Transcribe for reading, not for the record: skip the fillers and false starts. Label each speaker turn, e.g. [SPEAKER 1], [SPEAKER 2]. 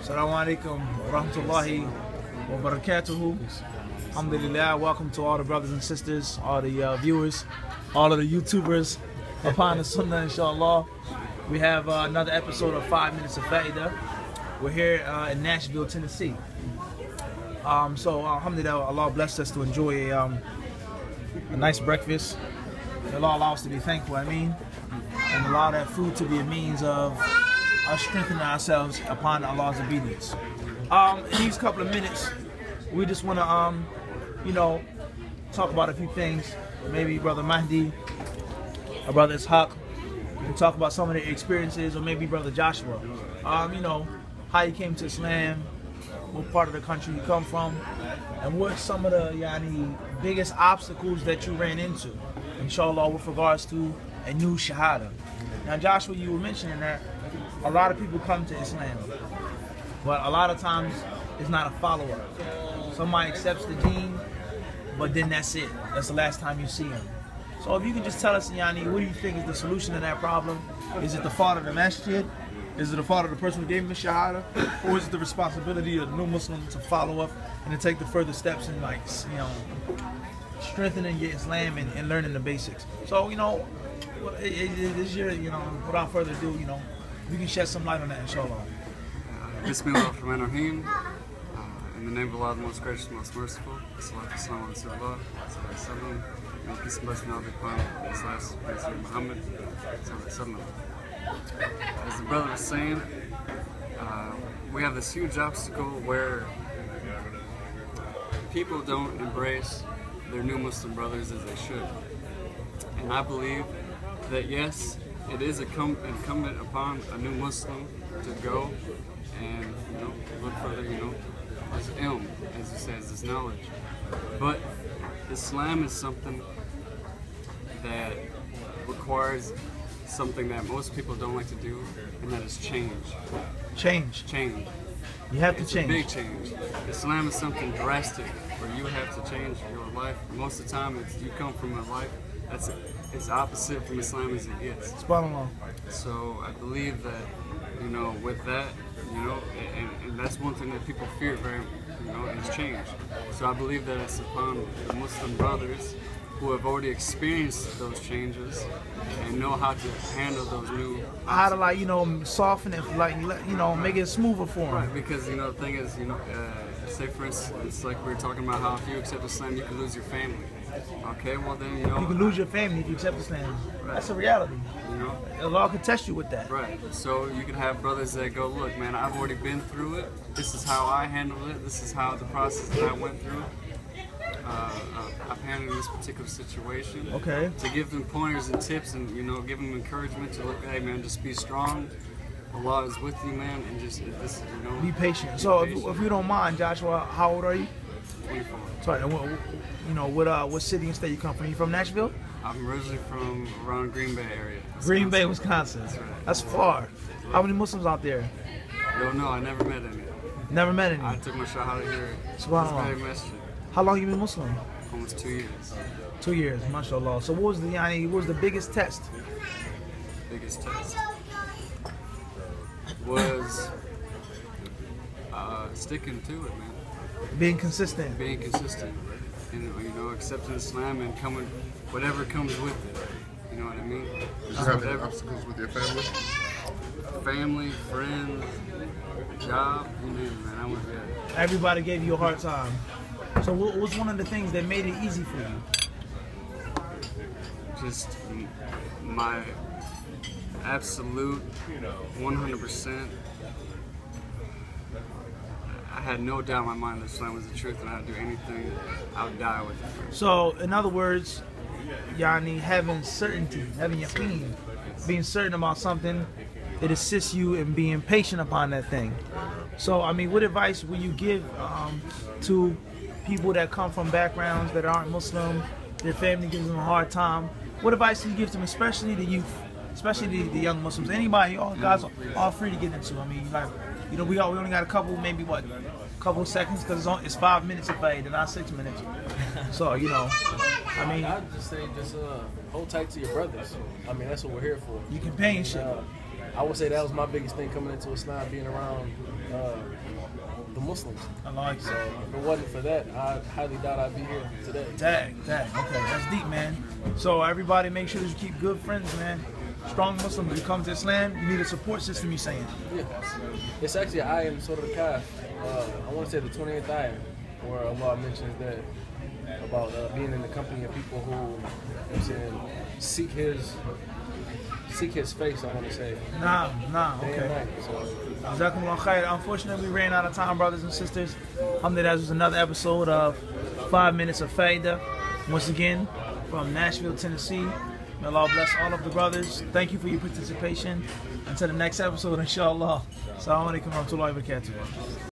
[SPEAKER 1] Assalamu alaikum wa rahmatullahi wa barakatuhu. Alhamdulillah. Welcome to all the brothers and sisters, all the viewers, all of the YouTubers upon the Sunnah, inshallah. We have another episode of 5 Minutes of Fa'idah. We're here in Nashville, Tennessee. So alhamdulillah, Allah blessed us to enjoy a nice breakfast. Allah allow us to be thankful, and allow that food to be a means of us strengthening ourselves upon Allah's obedience. In these couple of minutes, we just want to, talk about a few things. Maybe Brother Mahdi, or Brother Ishaq, can talk about some of their experiences, or maybe Brother Joshua. How you came to Islam, what part of the country you come from, and what some of the biggest obstacles that you ran into, inshallah, with regards to a new shahada. Now, Joshua, you were mentioning that a lot of people come to Islam, but a lot of times it's not a follow-up. Somebody accepts the deen, but then that's it. That's the last time you see him. So if you can just tell us, what do you think is the solution to that problem? Is it the fault of the masjid? Is it the fault of the person who gave him the shahada? Or is it the responsibility of the new Muslim to follow up and to take the further steps in, strengthening your Islam and learning the basics? So, this year, without further ado, you can shed some light on that, inshallah.
[SPEAKER 2] Bismillahirrahmanirrahim. In the name of Allah, the most gracious, most merciful. Peace and blessing on the last Prophet Muhammad. As the brother was saying, we have this huge obstacle where people don't embrace their new Muslim brothers as they should. And I believe that yes, it is incumbent upon a new Muslim to go and look for this ilm, as it says, this knowledge. But Islam is something that requires something that most people don't like to do, and that is change. Change.
[SPEAKER 1] You have to change.
[SPEAKER 2] It's a big change. Islam is something drastic where you have to change your life. Most of the time, you come from a life it's opposite from Islam as it gets. So I believe that with that, and that's one thing that people fear very, is change. So I believe that it's upon the Muslim brothers who have already experienced those changes and know how to handle those new.
[SPEAKER 1] How to soften it, make it smoother for them.
[SPEAKER 2] Right, because the thing is, say for instance, it's like we were talking about how if you accept Islam, you can lose your family. Okay, well then you
[SPEAKER 1] can lose your family if you accept Islam. Right. That's a reality. Allah can test you with that.
[SPEAKER 2] Right. So you can have brothers that go, look, man, I've already been through it. This is how I handled it. This is how the process that I went through. I've handled this particular situation.
[SPEAKER 1] Okay.
[SPEAKER 2] To give them pointers and tips, and give them encouragement to look, hey man, just be strong. Allah is with you, man, and just
[SPEAKER 1] be patient. So if you don't mind, Joshua, how old are you?
[SPEAKER 2] 24.
[SPEAKER 1] Sorry, what city and state you come from? You from Nashville?
[SPEAKER 2] I'm originally from around Green Bay area. Wisconsin.
[SPEAKER 1] Green Bay, Wisconsin.
[SPEAKER 2] That's right.
[SPEAKER 1] That's far. How many Muslims out there?
[SPEAKER 2] No, I never met any.
[SPEAKER 1] Never met any?
[SPEAKER 2] I took my shahada here.
[SPEAKER 1] SubhanAllah. How long you been Muslim?
[SPEAKER 2] Almost 2 years.
[SPEAKER 1] 2 years, mashallah. So what was the biggest test?
[SPEAKER 2] Biggest test was sticking to it, man.
[SPEAKER 1] Being consistent.
[SPEAKER 2] And accepting Islam and whatever comes with it. You know what I mean?
[SPEAKER 3] Did you have any obstacles with your family?
[SPEAKER 2] Family, friends, job, you name it, man. I went there.
[SPEAKER 1] Everybody gave you a hard time. So what was one of the things that made it easy for you?
[SPEAKER 2] Just my absolute 100%. I had no doubt in my mind that Islam was the truth, and I'd do anything, I would die with it.
[SPEAKER 1] So, in other words, having certainty, having yaqeen, being certain about something, it assists you in being patient upon that thing. So, what advice will you give to people that come from backgrounds that aren't Muslim, their family gives them a hard time? What advice do you give to them, especially the youth, especially the young Muslims? Anybody, all guys are all free to get into. We only got a couple seconds because it's 5 minutes of fade, not 6 minutes. So
[SPEAKER 4] I'd just say hold tight to your brothers. That's what we're here for.
[SPEAKER 1] You companionship.
[SPEAKER 4] I would say that was my biggest thing coming into Islam, being around the Muslims.
[SPEAKER 1] I like
[SPEAKER 4] So
[SPEAKER 1] it.
[SPEAKER 4] if it wasn't for that, I highly doubt I'd be here today.
[SPEAKER 1] Dang. Okay, that's deep, man. So everybody, make sure that you keep good friends, man. Strong Muslims. You come to Islam, you need a support system. You saying?
[SPEAKER 4] Yeah. It's actually I am sort of the Kahf. I want to say the 28th ayah, where Allah mentions that about being in the company of people who, you know what I'm saying, seek his face. I want to say.
[SPEAKER 1] Nah.
[SPEAKER 4] Day and
[SPEAKER 1] Okay.
[SPEAKER 4] night, so.
[SPEAKER 1] Jazakumullah khair. Unfortunately, we ran out of time, brothers and sisters. Alhamdulillah, this was another episode of 5 Minutes of Faida. Once again, from Nashville, Tennessee. May Allah bless all of the brothers. Thank you for your participation. Until the next episode, inshallah. Assalamu alaikum wa rahmatullahi wa barakatuh.